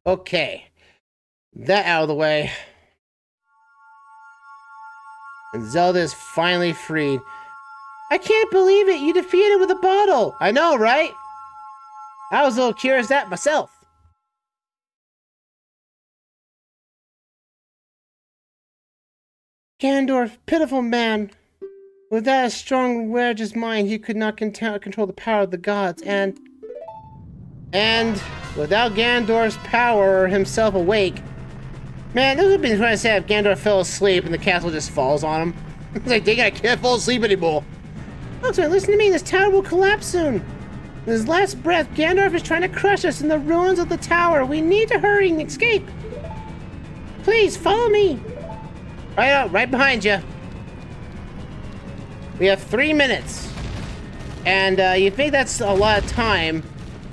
Okay. That out of the way. And Zelda is finally freed. I can't believe it! You defeated it with a bottle! I know, right? I was a little curious that myself. Ganondorf, pitiful man. Without a strong wedge's mind, he could not control the power of the gods, and without Ganondorf's power or himself awake, man, this would have been trying to say if Ganondorf fell asleep and the castle just falls on him. It's like, dang, I can't fall asleep anymore. Alexman, listen to me, this tower will collapse soon. In his last breath, Ganondorf is trying to crush us in the ruins of the tower. We need to hurry and escape. Please, follow me. Right out, right behind you. We have 3 minutes. And you think that's a lot of time,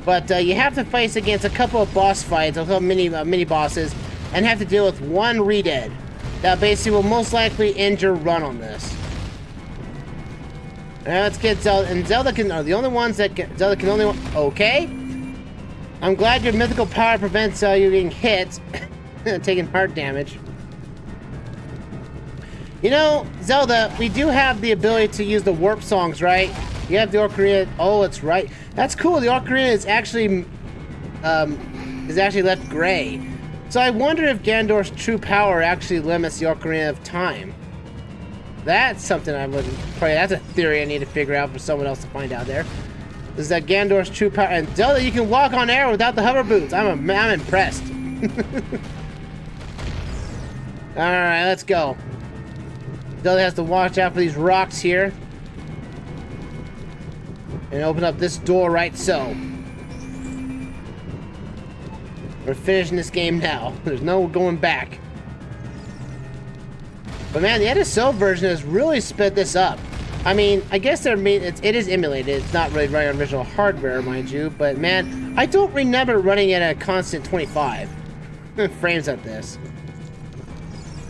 but you have to face against a couple of boss fights, a couple of mini bosses, and have to deal with one redead. That basically will most likely end your run on this. Alright, let's get Zelda. And Zelda are the only ones that Zelda can only... Okay. I'm glad your mythical power prevents you getting hit. Taking heart damage. You know, Zelda, we do have the ability to use the warp songs, right? You have the Ocarina. Oh, it's right. That's cool. The Ocarina is actually left gray. So I wonder if Ganondorf's true power actually limits the Ocarina of Time. That's something I would probably. That's a theory I need to figure out for someone else to find out there. Is that Ganondorf's true power? And Zelda, you can walk on air without the hover boots. I'm impressed. All right, let's go. Zelda has to watch out for these rocks here. And open up this door right so. We're finishing this game now. There's no going back. But man, the NSO version has really sped this up. I mean, I guess it is emulated. It's not really running on original hardware, mind you. But man, I don't remember running at a constant 25 frames at this.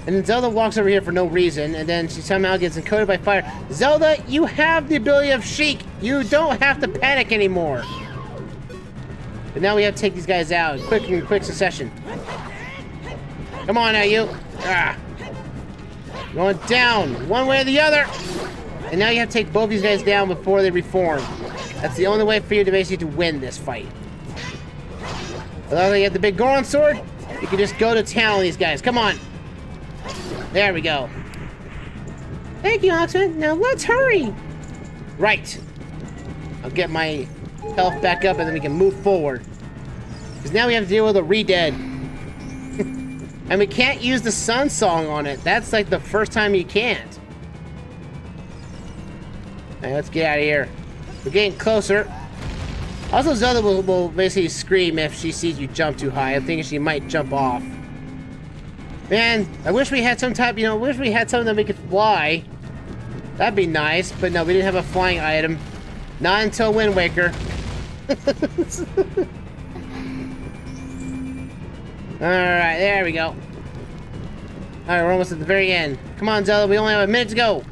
And then Zelda walks over here for no reason, and then she somehow gets encoded by fire. Zelda, you have the ability of Sheik. You don't have to panic anymore. But now we have to take these guys out in quick succession. Come on now, you. Ah. Going down, one way or the other. And now you have to take both these guys down before they reform. That's the only way for you to basically win this fight. Although you have the big Goron sword, you can just go to town on these guys. Come on. There we go. Thank you, Alexman. Now let's hurry. Right. I'll get my health back up and then we can move forward. Because now we have to deal with a redead. And we can't use the sun song on it. That's like the first time you can't. Alright, let's get out of here. We're getting closer. Also, Zelda will basically scream if she sees you jump too high. I'm thinking she might jump off. Man, I wish we had some type, wish we had something that we could fly. That'd be nice, but no, we didn't have a flying item. Not until Wind Waker. Alright, there we go. Alright, we're almost at the very end. Come on, Zelda, we only have a minute to go.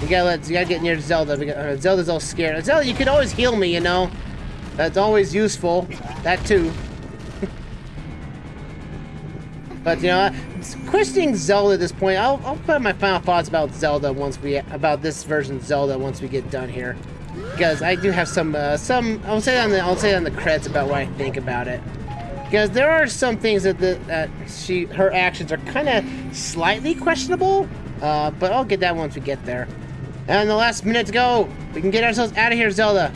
You gotta get near Zelda. Zelda's all scared. Zelda, you can always heal me, That's always useful. That too. But questioning Zelda at this point, I'll put my final thoughts about Zelda about this version of Zelda once we get done here, because I do have some I'll say on the creds about what I think about it, because there are some things that her actions are kind of slightly questionable, but I'll get that once we get there. And the last minute to go, we can get ourselves out of here, Zelda.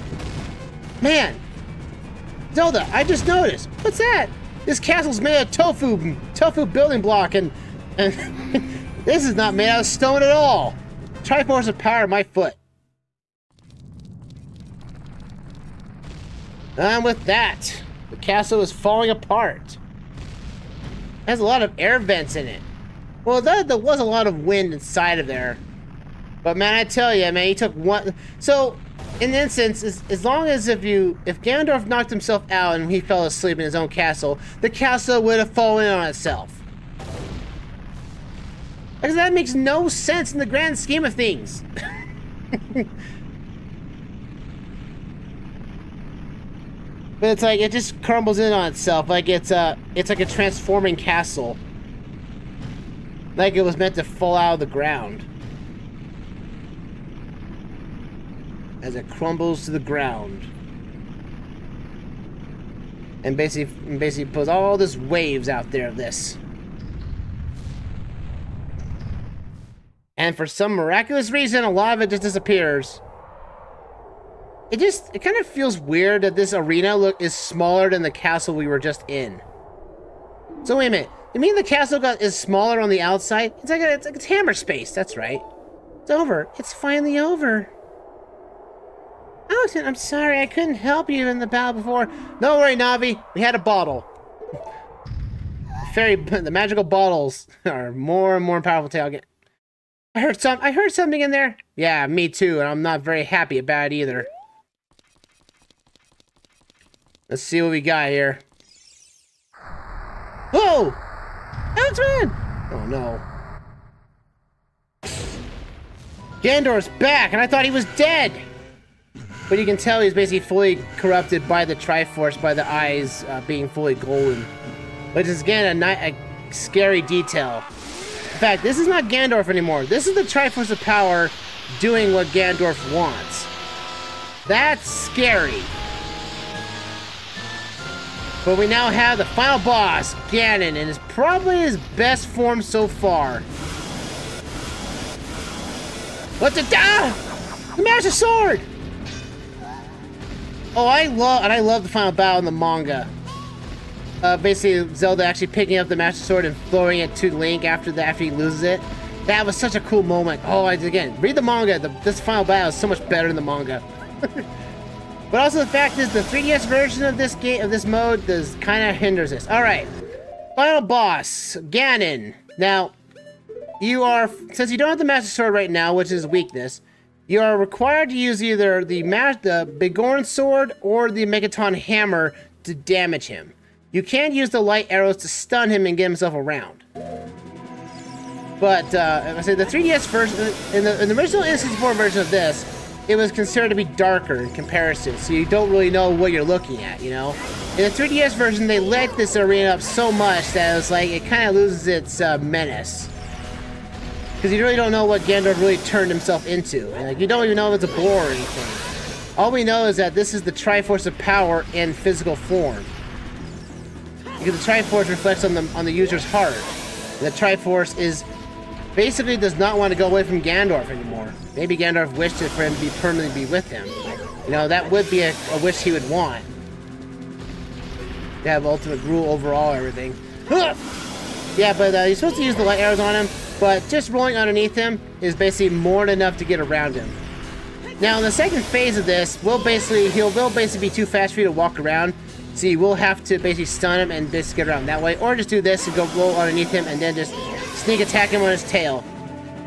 Man, Zelda, I just noticed. What's that? This castle's made of tofu building block, and this is not made out of stone at all. Triforce of power my foot. And with that, the castle is falling apart. It has a lot of air vents in it. Well, there was a lot of wind inside of there. But man, I tell you, man, he took one. So, in the instance, as long as if Ganondorf knocked himself out and he fell asleep in his own castle, the castle would have fallen on itself. Because that makes no sense in the grand scheme of things. But it's like, it just crumbles in on itself, like it's like a transforming castle. Like it was meant to fall out of the ground. As it crumbles to the ground. And basically puts all this waves out there of this. And for some miraculous reason, a lot of it just disappears. It kind of feels weird that this arena is smaller than the castle we were just in. So wait a minute. You mean the castle is smaller on the outside? It's hammer space, that's right. It's over. It's finally over. Alexman, I'm sorry, I couldn't help you in the battle before. Don't worry, Navi. We had a bottle. The magical bottles are more and more powerful to get. I heard something in there. Yeah, me too, and I'm not very happy about it either. Let's see what we got here. Whoa! Alexman! Oh no. Ganondorf's back, and I thought he was dead! But you can tell he's basically fully corrupted by the triforce, by the eyes being fully golden. Which is, again, a scary detail. In fact, this is not Ganondorf anymore. This is the triforce of power doing what Ganondorf wants. That's scary. But we now have the final boss, Ganon, and it's probably his best form so far. What's it? Ah! The Master Sword! Oh, I love the final battle in the manga. Basically, Zelda actually picking up the Master Sword and throwing it to Link after he loses it. That was such a cool moment. Oh, again, read the manga. This final battle is so much better than the manga. But also the fact is, the 3DS version of this game, of this mode, kind of hinders this. All right, final boss, Ganon. Now, since you don't have the Master Sword right now, which is weakness. You are required to use either the Bigorn Sword or the Megaton Hammer to damage him. You can use the light arrows to stun him and get himself around. But, I say the 3DS version, in the original N64 version of this, it was considered to be darker in comparison, so you don't really know what you're looking at, you know? In the 3DS version, they lit this arena up so much that it was like, it kind of loses its menace. Because you really don't know what Ganondorf really turned himself into. And, like, you don't even know if it's a boar or anything. All we know is that this is the Triforce of Power in physical form. Because the Triforce reflects on the user's heart. And the Triforce basically does not want to go away from Ganondorf anymore. Maybe Ganondorf wished it for him to permanently be with him. You know, that would be a wish he would want. To have ultimate rule over all everything. Yeah, but you're supposed to use the light arrows on him. But just rolling underneath him is basically more than enough to get around him. Now, in the second phase of this, he'll basically be too fast for you to walk around. So you will have to basically stun him and basically get around that way. Or just do this and go roll underneath him and then just sneak attack him on his tail.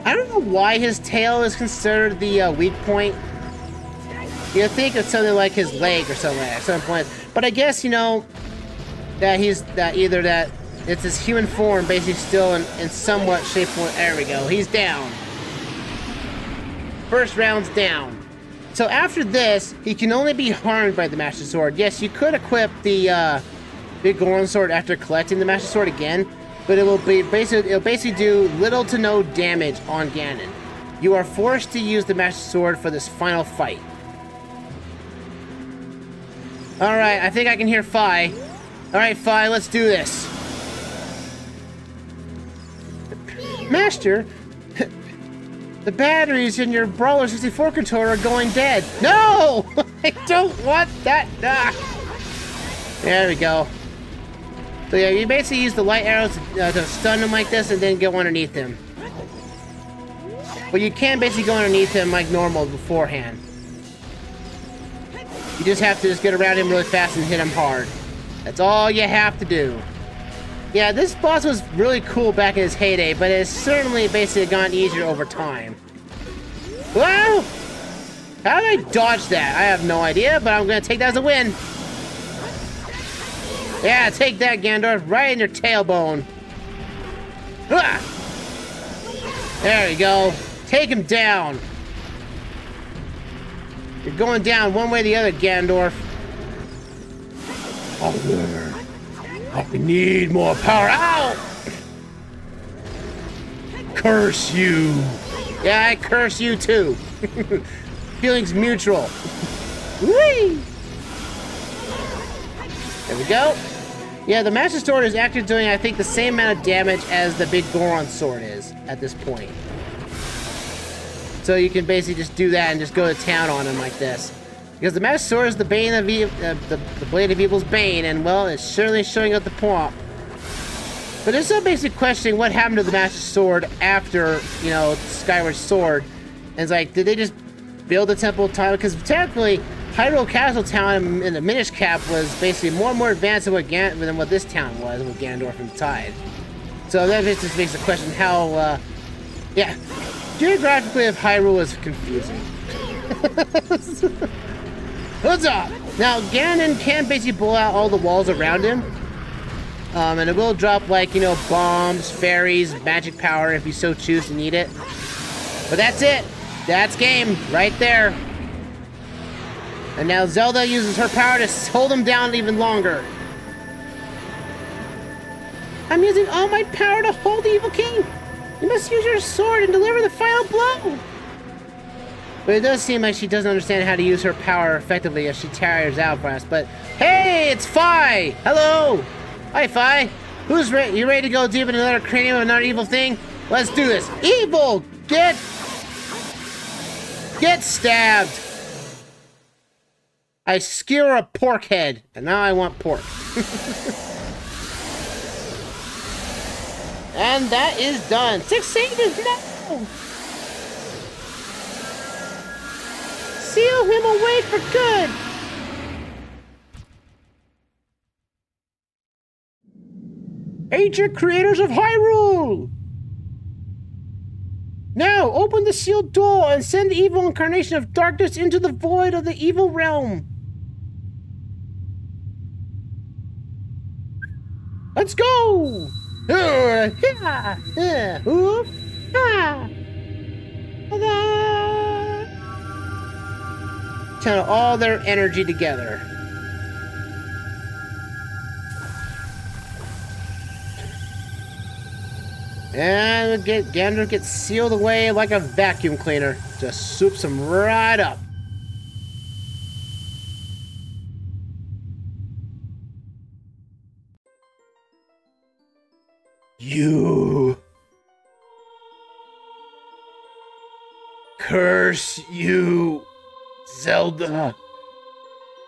I don't know why his tail is considered the weak point. You'd think it's something like his leg or something like that at some point. But I guess, you know, that it's his human form basically still in somewhat shape form. There we go. He's down. First round's down. So after this, he can only be harmed by the Master Sword. Yes, you could equip the Big Goron Sword after collecting the Master Sword again, but it'll basically do little to no damage on Ganon. You are forced to use the Master Sword for this final fight. Alright, I think I can hear Fi. Alright, Fi, let's do this. Master, the batteries in your Brawler 64 controller are going dead. No! I don't want that. Ah. There we go. So yeah, you basically use the light arrows to stun him like this and then go underneath him. But you can basically go underneath him like normal beforehand. You just have to get around him really fast and hit him hard. That's all you have to do. Yeah, this boss was really cool back in his heyday, but it's certainly basically gotten easier over time. Wow! How did I dodge that? I have no idea, but I'm gonna take that as a win. Yeah, take that, Ganondorf, right in your tailbone. Ah! There you go. Take him down. You're going down one way or the other, Ganondorf. Power. I need more power. Ow! Curse you. Yeah, I curse you too. Feelings mutual. Whee! There we go. Yeah, the Master Sword is actually doing, I think, the same amount of damage as the big Goron sword is at this point. So you can basically just do that and just go to town on him like this. Because the Master Sword is the bane of the blade of evil's bane, and well, it's certainly showing up the point. But there's still basically questioning what happened to the Master Sword after, you know, Skyward Sword. And it's like, did they just build the Temple of Time? Because technically, Hyrule Castle Town in the Minish Cap was basically more and more advanced than what this town was with Ganondorf and the Tide. So that just makes the question how, yeah, geographically of Hyrule is confusing. What's up? Now, Ganon can basically blow out all the walls around him. And it will drop, like, you know, bombs, fairies, magic power if you so choose to need it. But that's it. That's game right there. And now Zelda uses her power to hold him down even longer. I'm using all my power to hold the evil king. You must use your sword and deliver the final blow. But it does seem like she doesn't understand how to use her power effectively as she tires out for us. But hey, it's Fi! Hello! Hi, Fi. Who's ready? You ready to go deep into another cranium of another evil thing? Let's do this. Evil! Get stabbed! I skewer a pork head, and now I want pork. And that is done. 6 sages now! Seal him away for good! Ancient creators of Hyrule! Now, open the sealed door and send the evil incarnation of darkness into the void of the evil realm. Let's go! Channel all their energy together. And Ganondorf gets sealed away like a vacuum cleaner. Just swoops him right up. You. Curse you, Zelda.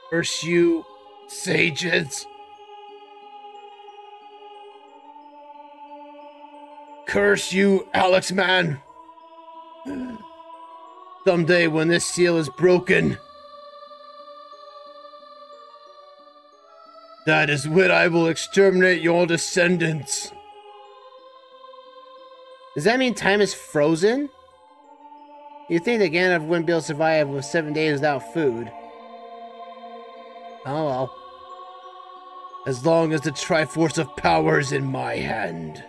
Curse you, sages. Curse you, Alexman. Someday when this seal is broken, that is when I will exterminate your descendants. Does that mean time is frozen? You'd think that Ganondorf wouldn't be able to survive with 7 days without food. Oh well. As long as the triforce of power is in my hand.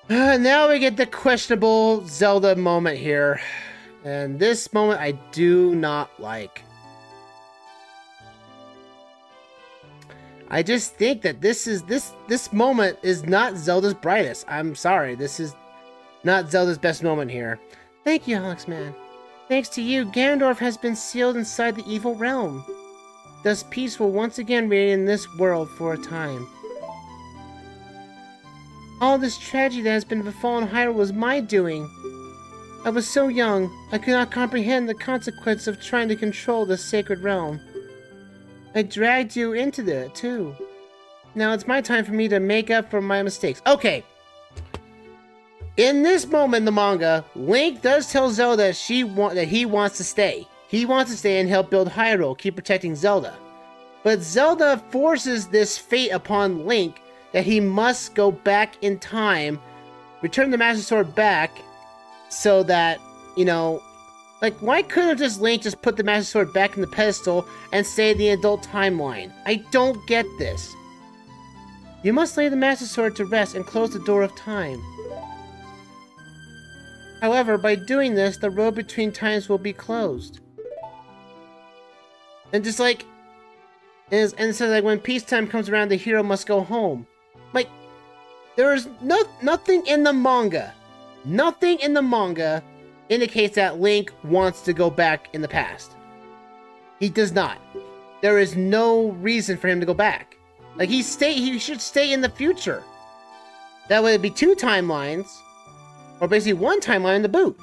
Now we get the questionable Zelda moment here. And this moment I do not like. I just think that this moment is not Zelda's brightest. I'm sorry, this is not Zelda's best moment here. Thank you, Alexman. Thanks to you, Ganondorf has been sealed inside the evil realm. Thus peace will once again reign in this world for a time. All this tragedy that has been befallen Hyrule was my doing. I was so young, I could not comprehend the consequence of trying to control this sacred realm. I dragged you into it, too. Now it's my time for me to make up for my mistakes. Okay. In this moment in the manga, Link does tell Zelda that he wants to stay. He wants to stay and help build Hyrule, keep protecting Zelda. But Zelda forces this fate upon Link that he must go back in time, return the Master Sword back, so that, you know, like, why couldn't just Link just put the Master Sword back in the pedestal and stay in the adult timeline? I don't get this. You must lay the Master Sword to rest and close the door of time. However, by doing this, the road between times will be closed. And just like, and it says like when peacetime comes around, the hero must go home. Like, there is nothing in the manga. Nothing in the manga indicates that Link wants to go back in the past. He does not. There is no reason for him to go back. Like, he should stay in the future. That way it'd be 2 timelines, or basically 1 timeline in the boot.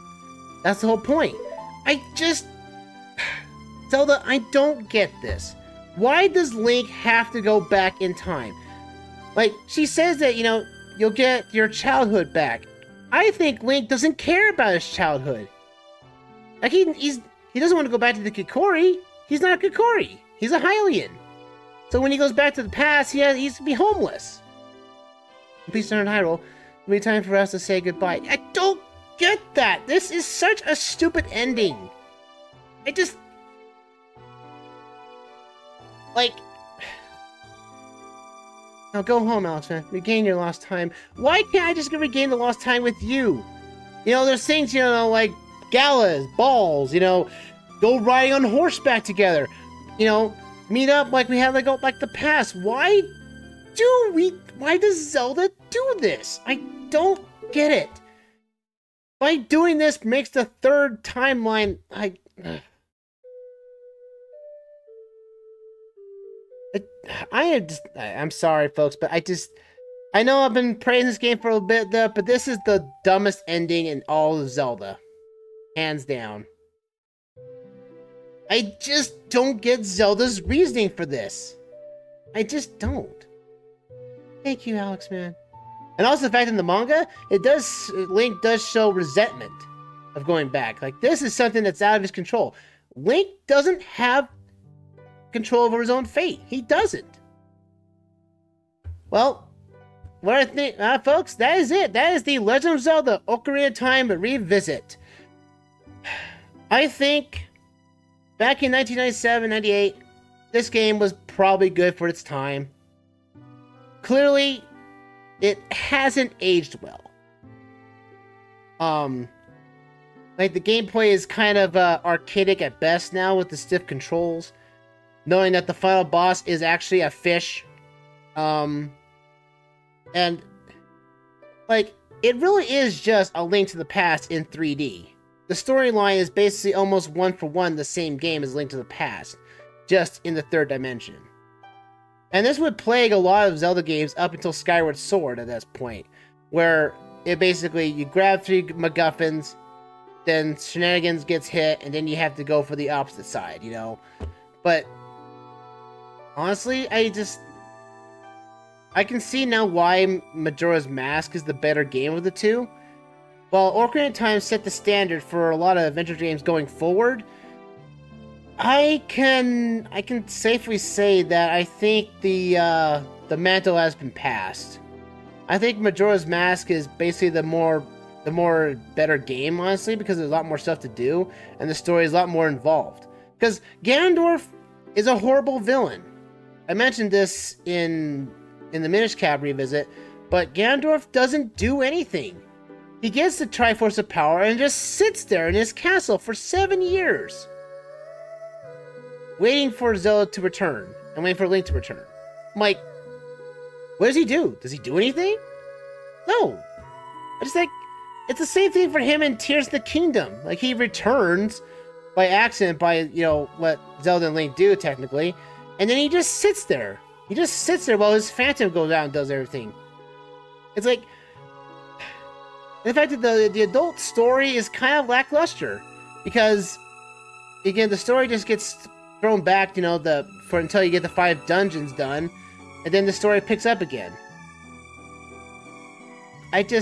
That's the whole point. Zelda, I don't get this. Why does Link have to go back in time? Like, she says that, you know, you'll get your childhood back. I think Link doesn't care about his childhood. Like, he doesn't want to go back to the Kikori. He's not a Kikori. He's a Hylian. So when he goes back to the past, he's to be homeless. Please turn Hyrule. It'll be time for us to say goodbye. I don't get that. This is such a stupid ending. Like... Now go home, Alexman. Regain your lost time. Why can't I just regain the lost time with you? You know, there's things, you know, like galas, balls, you know, go riding on horseback together. You know, meet up like we had like the past. Why does Zelda do this? I don't get it. By doing this makes the 3rd timeline, I'm sorry, folks, but I know I've been praising this game for a bit, but this is the dumbest ending in all of Zelda. Hands down. I just don't get Zelda's reasoning for this. I just don't. Thank you, Alexman. And also the fact in the manga, Link does show resentment of going back. Like, this is something that's out of his control. Link doesn't have control over his own fate. He doesn't. Well, what I think, folks, that is it. That is the Legend of Zelda Ocarina of Time Revisit. I think back in 1997-98, this game was probably good for its time. Clearly, it hasn't aged well. Like, the gameplay is kind of archaic at best now with the stiff controls. Knowing that the final boss is actually a fish. And, like, it really is just a Link to the Past in 3D. The storyline is basically almost 1-for-1 the same game as Link to the Past, just in the 3rd dimension. And this would plague a lot of Zelda games up until Skyward Sword at this point, where it basically, you grab 3 MacGuffins, then Shenanigans gets hit, and then you have to go for the opposite side, you know? But honestly, I can see now why Majora's Mask is the better game of the 2. While Ocarina of Time set the standard for a lot of adventure games going forward, I can safely say that I think the mantle has been passed. I think Majora's Mask is basically the more better game, honestly, because there's a lot more stuff to do, and the story is a lot more involved. Because Ganondorf is a horrible villain. I mentioned this in the Minish Cap revisit, but Ganondorf doesn't do anything. He gets the Triforce of Power and just sits there in his castle for 7 years. Waiting for Zelda to return, and waiting for Link to return. I'm like, what does he do? Does he do anything? No. I just think, it's the same thing for him in Tears of the Kingdom. Like, he returns by accident by, you know, what Zelda and Link do, technically. And then he just sits there. He just sits there while his phantom goes out and does everything. It's like... the fact that the adult story is kind of lackluster. Because, again, the story just gets thrown back, you know, until you get the 5 dungeons done. And then the story picks up again. Like,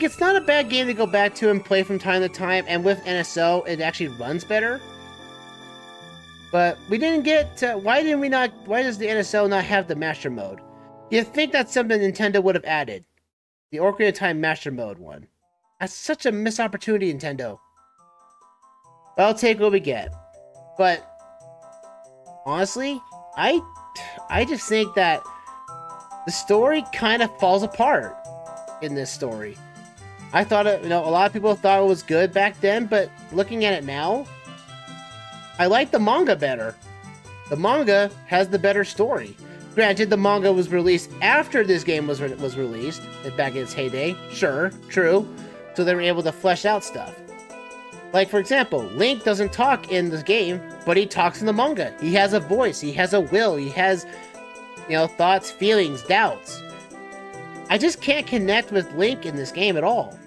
it's not a bad game to go back to and play from time to time, and with NSO, it actually runs better. But we didn't get, why does the NSO not have the Master Mode? You'd think that's something Nintendo would have added. The Ocarina of Time Master Mode one. That's such a missed opportunity, Nintendo. But I'll take what we get. But, honestly, I just think that the story kind of falls apart in this story. I thought it, you know, a lot of people thought it was good back then, but looking at it now, I like the manga better. The manga has the better story. Granted, the manga was released after this game was released, back in its heyday. Sure, true. So they were able to flesh out stuff. Like, for example, Link doesn't talk in this game, but he talks in the manga. He has a voice, he has a will, he has, you know, thoughts, feelings, doubts. I just can't connect with Link in this game at all.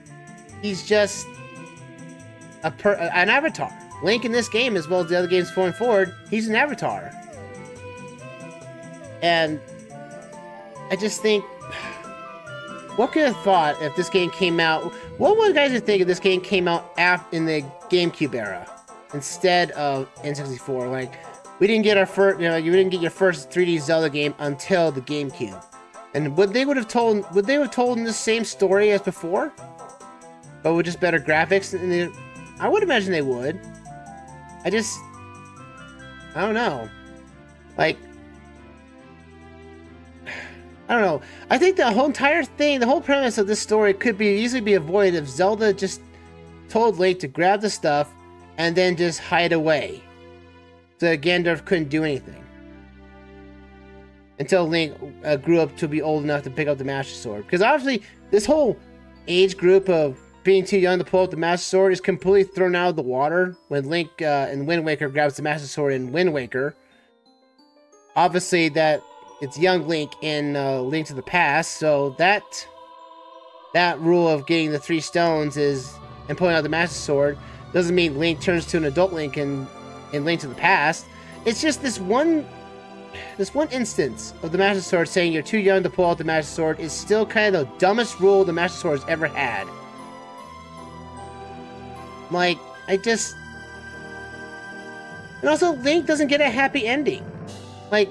He's just an avatar. Link in this game, as well as the other games going forward, he's an avatar. And I just think, what could have thought if this game came out? What would you guys think if this game came out in the GameCube era instead of N64? Like, we didn't get our first, you know, you didn't get your first 3D Zelda game until the GameCube. And would they have told the same story as before, but with just better graphics? And I would imagine they would. I don't know. Like, I don't know. I think the whole entire thing, the whole premise of this story could easily be avoided if Zelda just told Link to grab the stuff and then just hide away, so Ganondorf couldn't do anything. Until Link grew up to be old enough to pick up the Master Sword. Because obviously, this whole age group of being too young to pull up the Master Sword is completely thrown out of the water when Link in Wind Waker grabs the Master Sword in Wind Waker. Obviously, that it's young Link in Link to the Past, so that rule of getting the 3 stones and pulling out the Master Sword doesn't mean Link turns to an adult Link in Link to the Past. It's just this one instance of the Master Sword saying you're too young to pull out the Master Sword is still kind of the dumbest rule the Master Sword has ever had. Like, and also, Link doesn't get a happy ending. Like,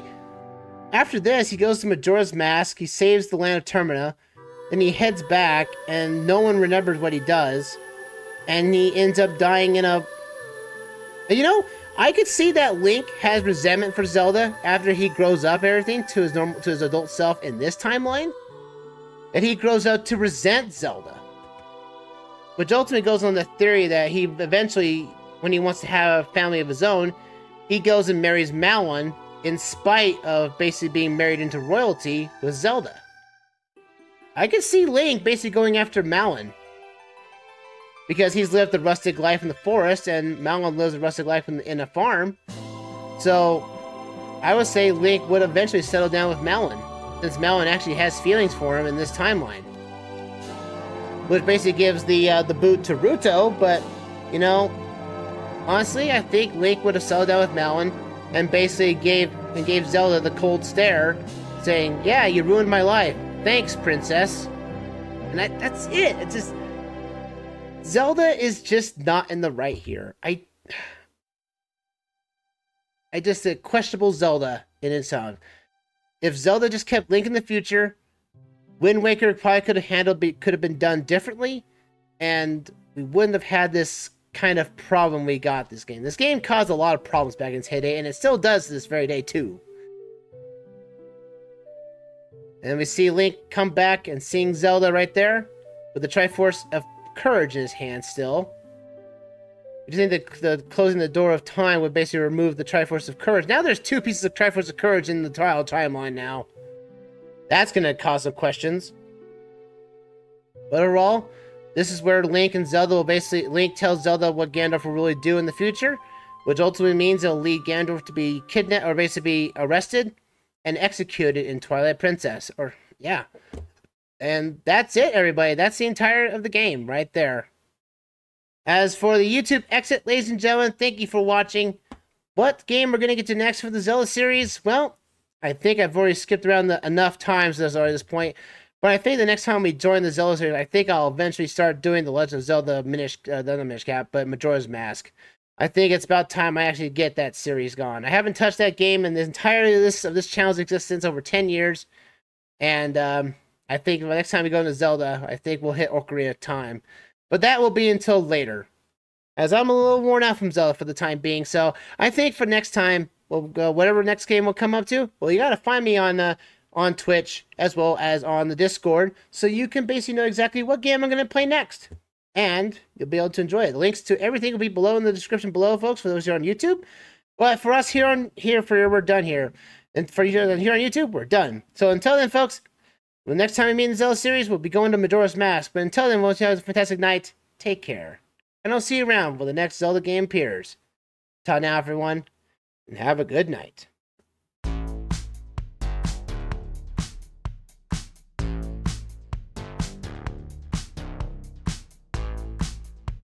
after this, he goes to Majora's Mask, he saves the land of Termina, then he heads back, and no one remembers what he does, and he ends up dying in a... You know, I could see that Link has resentment for Zelda after he grows up everything to his adult self in this timeline, that he grows up to resent Zelda. Which ultimately goes on the theory that he eventually, when he wants to have a family of his own, he goes and marries Malon in spite of basically being married into royalty with Zelda. I could see Link basically going after Malon, because he's lived the rustic life in the forest, and Malon lives a rustic life in a farm. So, I would say Link would eventually settle down with Malon, since Malon actually has feelings for him in this timeline. Which basically gives the boot to Ruto, but, you know, honestly, I think Link would have settled down with Malon, and basically gave Zelda the cold stare, saying, "Yeah, you ruined my life. Thanks, princess." And that's it. It's just... Zelda is just not in the right here. I just a questionable Zelda in its own. If Zelda just kept Link in the future, Wind Waker probably could have been done differently, and we wouldn't have had this kind of problem we got this game. This game caused a lot of problems back in its heyday, and it still does to this very day too. And we see Link come back and seeing Zelda right there with the Triforce of Courage in his hand still. Do you think the closing the door of time would basically remove the Triforce of Courage? Now there's 2 pieces of Triforce of Courage in the trial timeline now. That's going to cause some questions. But overall, this is where Link and Zelda will basically... Link tells Zelda what Ganondorf will really do in the future, which ultimately means it'll lead Ganondorf to be kidnapped, or basically be arrested and executed in Twilight Princess. Or, yeah. And that's it, everybody. That's the entire of the game right there. As for the YouTube exit, ladies and gentlemen, thank you for watching. What game we're going to get to next for the Zelda series? Well, I think I've already skipped around enough times at this point. But I think the next time we join the Zelda series, I think I'll eventually start doing the Legend of Zelda Majora's Mask. I think it's about time I actually get that series gone. I haven't touched that game in the entirety of this channel's existence over 10 years. And I think the next time we go into Zelda, I think we'll hit Ocarina of Time. But that will be until later, as I'm a little worn out from Zelda for the time being. So I think for next time, we'll go whatever next game we'll come up to. Well, you gotta find me on on Twitch as well as on the Discord, so you can basically know exactly what game I'm going to play next. And you'll be able to enjoy it. The links to everything will be below in the description below, folks, for those who are on YouTube. But for us we're done here. And for you here on YouTube, we're done. So until then, folks, the next time we meet in the Zelda series, we'll be going to Majora's Mask. But until then, we'll have a fantastic night. Take care. And I'll see you around when the next Zelda game appears. Ta now, everyone, and have a good night.